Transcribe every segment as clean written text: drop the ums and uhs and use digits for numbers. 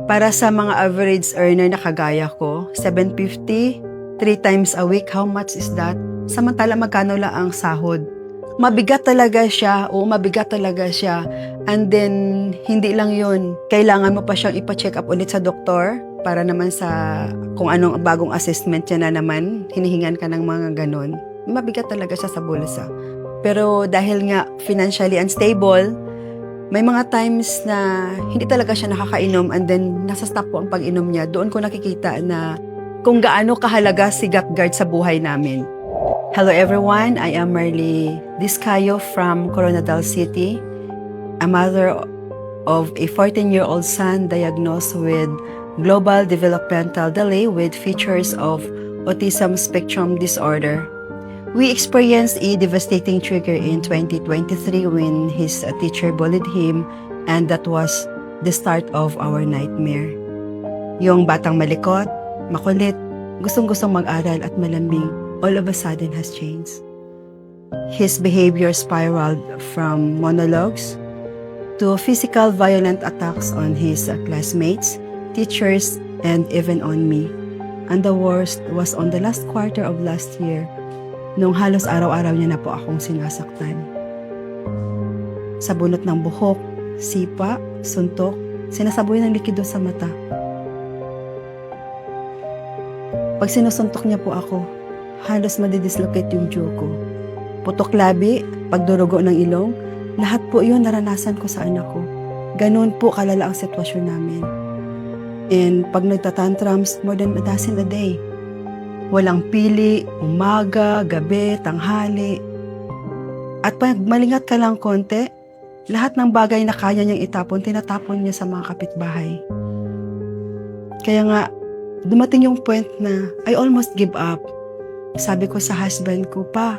Para sa mga average earner na kagaya ko, 750, 3 times a week, how much is that? Samantala magkano lang ang sahod? Mabigat talaga siya, mabigat talaga siya. And then, hindi lang yun. Kailangan mo pa siyang ipa-check up ulit sa doktor para naman sa kung anong bagong assessment niya na naman, hinihingan ka ng mga ganon. Mabigat talaga siya sa bulsa. Pero dahil nga financially unstable, may mga times na hindi talaga siya nakakainom and then nasa stop po ang pag-inom niya. Doon ko nakikita na kung gaano kahalaga si GutGuard sa buhay namin. Hello everyone, I am Marley Discayo from Coronadal City, a mother of a 14-year-old son diagnosed with global developmental delay with features of autism spectrum disorder. We experienced a devastating trigger in 2023 when his teacher bullied him, and that was the start of our nightmare. Yung batang malikot, makulit, gustong-gustong mag-aral at malambing, all of a sudden has changed. His behavior spiraled from monologues to physical violent attacks on his classmates, teachers, and even on me. And the worst was on the last quarter of last year, nung halos araw-araw niya na po akong sinasaktan. Sa bunot ng buhok, sipa, suntok, sinasaboy ng likido sa mata. Pag sinusuntok niya po ako, halos madidislocate yung jaw ko. Putok labi, pagdurugo ng ilong, lahat po yun naranasan ko sa anak ko. Ganun po kalala ang sitwasyon namin. And pag nagtatantrums, more than a dozen a day. Walang pili, umaga, gabi, tanghali. At pag malingat ka lang konti, lahat ng bagay na kaya niyang itapon, tinatapon niya sa mga kapitbahay. Kaya nga, dumating yung point na I almost give up. Sabi ko sa husband ko, pa,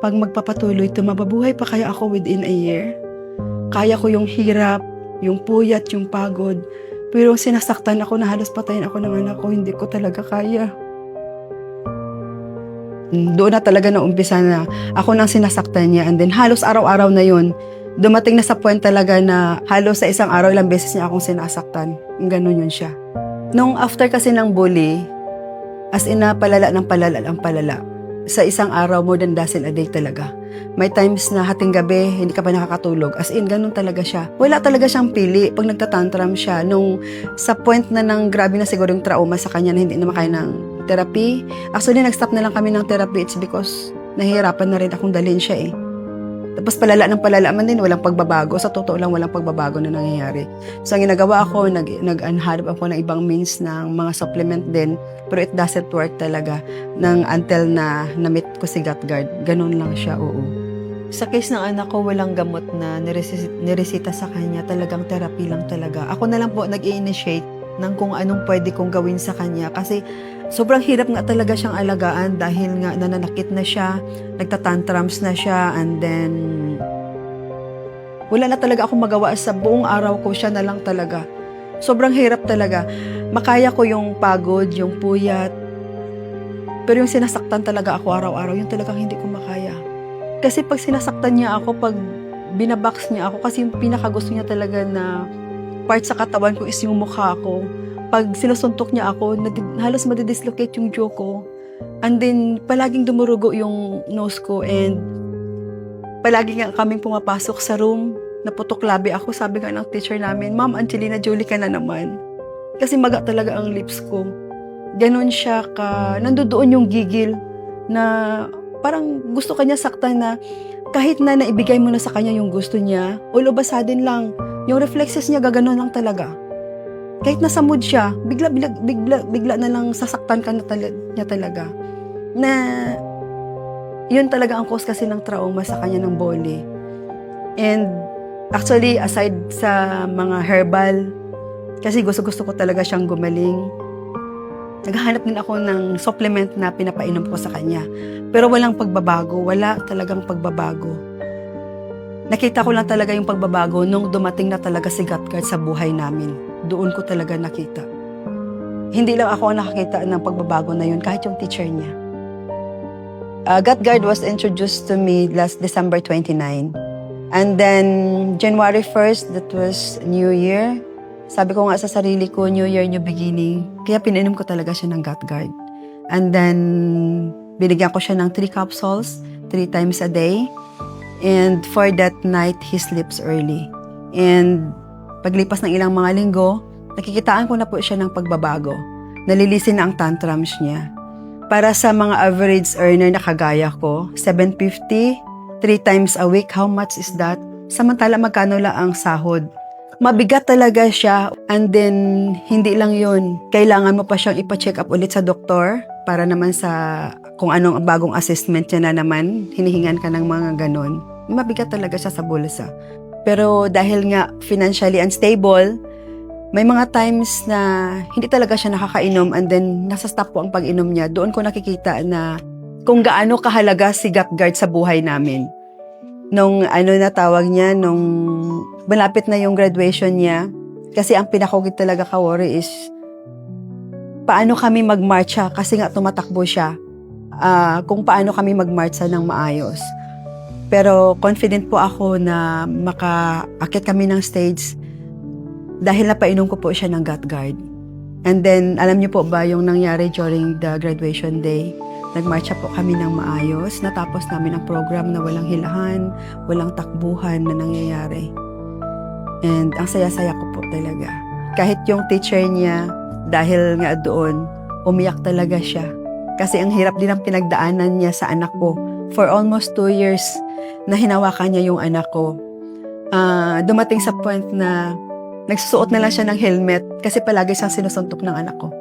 pag magpapatuloy ito, mababuhay pa kaya ako within a year? Kaya ko yung hirap, yung puyat, yung pagod. Pero sinasaktan ako na halos patayin ako ng anak ko, hindi ko talaga kaya. Doon na talaga na umpisa na ako nang sinasaktan niya, and then halos araw-araw na yun, dumating na sa point talaga na halos sa isang araw ilang beses niya akong sinasaktan. Ganun yun siya. Nung after kasi ng bully, as in na palala ng palala ang palala. Sa isang araw, more than dozen a day talaga. May times na hating gabi, hindi ka pa nakakatulog. As in, ganun talaga siya. Wala talaga siyang pili pag nagtatantrum siya. Nung sa point na nang grabe na siguro yung trauma sa kanya na hindi na makaya ng therapy. Actually, nag-stop na lang kami ng therapy. It's because nahihirapan na rin akong dalhin siya eh. Tapos palala ng palala man din, walang pagbabago. Sa totoo lang, walang pagbabago na nangyayari. So, ang ginagawa ako, nag-hanap ako ng ibang means ng mga supplement din. Pero it doesn't work talaga until na na-meet ko si GutGuard. Ganun lang siya, oo. Sa case ng anak ko, walang gamot na niresita sa kanya. Talagang therapy lang talaga. Ako na lang po nag-i-initiate ng kung anong pwede kong gawin sa kanya. Kasi sobrang hirap nga talaga siyang alagaan dahil nga nananakit na siya, nagtatantrums na siya, and then wala na talaga akong magawa sa buong araw ko, siya na lang talaga. Sobrang hirap talaga. Makaya ko yung pagod, yung puyat, pero yung sinasaktan talaga ako araw-araw, yung talagang hindi ko makaya. Kasi pag sinasaktan niya ako, pag binabox niya ako, kasi yung pinakagusto niya talaga na part sa katawan ko is yung mukha ko. Pag sinusuntok niya ako, halos madidislocate yung jaw ko. And then, palaging dumurugo yung nose ko, and palagi nga kaming pumapasok sa room, naputok labi ako. Sabi nga ng teacher namin, Ma'am Angelina Jolie ka na naman. Kasi maga talaga ang lips ko. Ganon siya nandoon yung gigil na parang gusto kanya saktan na kahit na naibigay mo na sa kanya yung gusto niya, all of a sudden lang, yung reflexes niya gaganon lang talaga. Kahit nasa mood siya, bigla na lang sasaktan ka na niya talaga. Na yun talaga ang cause kasi ng trauma sa kanya ng bully. And actually, aside sa mga herbal, kasi gusto ko talaga siyang gumaling, naghahanap din ako ng supplement na pinapainom ko sa kanya. Pero walang pagbabago, wala talagang pagbabago. Nakita ko lang talaga yung pagbabago nung dumating na talaga si GutGuard sa buhay namin. Doon ko talaga nakita. Hindi lang ako ang nakakita ng pagbabago na yun, kahit yung teacher niya. GutGuard was introduced to me last December 29. And then, January 1st, that was New Year, Sabi ko nga sa sarili ko, New Year, New Beginning. Kaya pinainom ko talaga siya ng GutGuard. And then, binigyan ko siya ng 3 capsules, 3 times a day. And for that night, he sleeps early. And paglipas ng ilang mga linggo, nakikitaan ko na po siya ng pagbabago. Nalilisin na ang tantrums niya. Para sa mga average earner na kagaya ko, $750, 3 times a week, how much is that? Samantala magkano lang ang sahod? Mabigat talaga siya, and then hindi lang yun. Kailangan mo pa siyang ipa-check up ulit sa doktor para naman sa kung anong bagong assessment niya na naman, hinihingan ka ng mga ganon. Mabigat talaga siya sa bulsa. Pero dahil nga financially unstable, may mga times na hindi talaga siya nakakainom, and then nasa stop po ang pag-inom niya. Doon ko nakikita na kung gaano kahalaga si GutGuard sa buhay namin. Nung na tawag niya, nung malapit na yung graduation niya, kasi ang pinakugit talaga ka-worry is paano kami mag-marcha, kasi nga tumatakbo siya, kung paano kami mag-marcha ng maayos. Pero confident po ako na makaakit kami ng stage dahil napainom ko po siya ng GutGuard. And then, alam niyo po ba yung nangyari during the graduation day? Nagmarcha po kami ng maayos. Natapos namin ang program na walang hilahan, walang takbuhan na nangyayari. And ang saya-saya ko po talaga. Kahit yung teacher niya, dahil nga doon, umiyak talaga siya. Kasi ang hirap din ang pinagdaanan niya sa anak ko. For almost 2 years na hinawakan niya yung anak ko. Dumating sa point na nagsusuot na lang siya ng helmet kasi palagi siyang sinusuntok ng anak ko.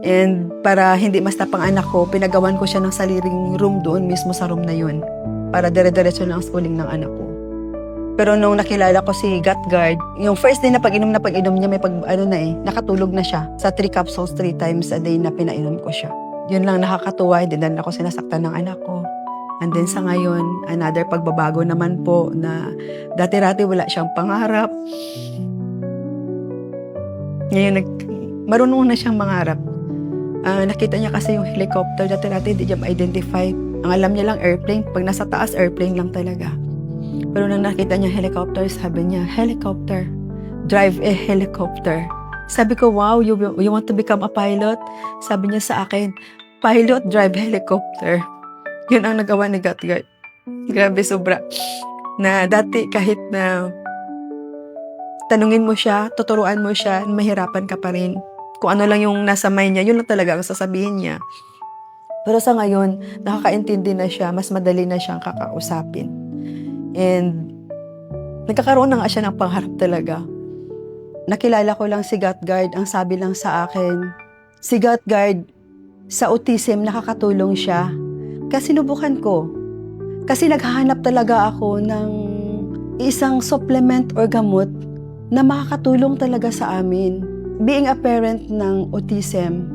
And para hindi mas tapang anak ko, pinagawan ko siya ng sariling room doon mismo sa room na yun. Para dire-diretso lang ang schooling ng anak ko. Pero nung nakilala ko si GutGuard, yung first day na pag-inom niya, may nakatulog na siya. Sa 3 capsules, 3 times a day na pinainom ko siya. Yun lang nakakatuwa, hindi na ako sinasaktan ng anak ko. And then sa ngayon, another pagbabago naman po na dati-rati wala siyang pangarap. Ngayon, marunong na siyang mangarap. Nakita niya kasi yung helicopter, dati-rati hindi niya ma-identify. Ang alam niya lang airplane, pag nasa taas, airplane lang talaga. Pero nang nakita niya helicopter, sabi niya, helicopter, drive a helicopter. Sabi ko, wow, you want to become a pilot? Sabi niya sa akin, pilot, drive helicopter. Yun ang nagawa ni GutGuard. Grabe, sobra. Na dati kahit na tanungin mo siya, tuturuan mo siya, mahirapan ka pa rin. Kung ano lang yung nasa mind niya, yun lang talaga ang sasabihin niya. Pero sa ngayon, nakakaintindi na siya, mas madali na siyang kakausapin. And nagkakaroon na nga siya ng pangarap talaga. Nakilala ko lang si GutGuard, ang sabi lang sa akin, si GutGuard, sa autism, nakakatulong siya. Kasi sinubukan ko. Kasi naghahanap talaga ako ng isang supplement or gamot na makakatulong talaga sa amin. Being a parent ng autism,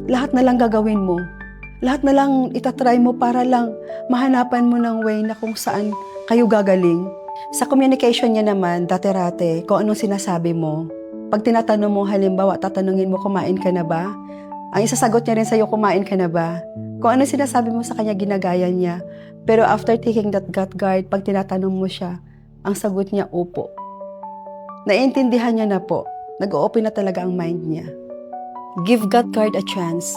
lahat na lang gagawin mo. Lahat na lang itatry mo para lang mahanapan mo ng way na kung saan kayo gagaling. Sa communication niya naman, dati-rate, kung anong sinasabi mo. Pag tinatanong mo, halimbawa, tatanungin mo, kumain ka na ba? Ang isasagot niya rin sa'yo, kumain ka na ba? Kung ano sinasabi mo sa kanya, ginagaya niya. Pero after taking that GutGuard, pag tinatanong mo siya, ang sagot niya, opo. Naiintindihan niya na po. Nag-o-open na talaga ang mind niya. Give GutGuard a chance.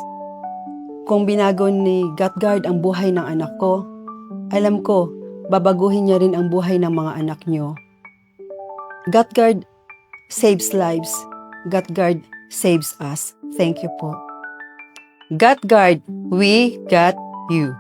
Kung binago ni GutGuard ang buhay ng anak ko, alam ko, babaguhin niya rin ang buhay ng mga anak niyo. GutGuard saves lives. GutGuard saves us. Thank you po. GutGuard, we got you.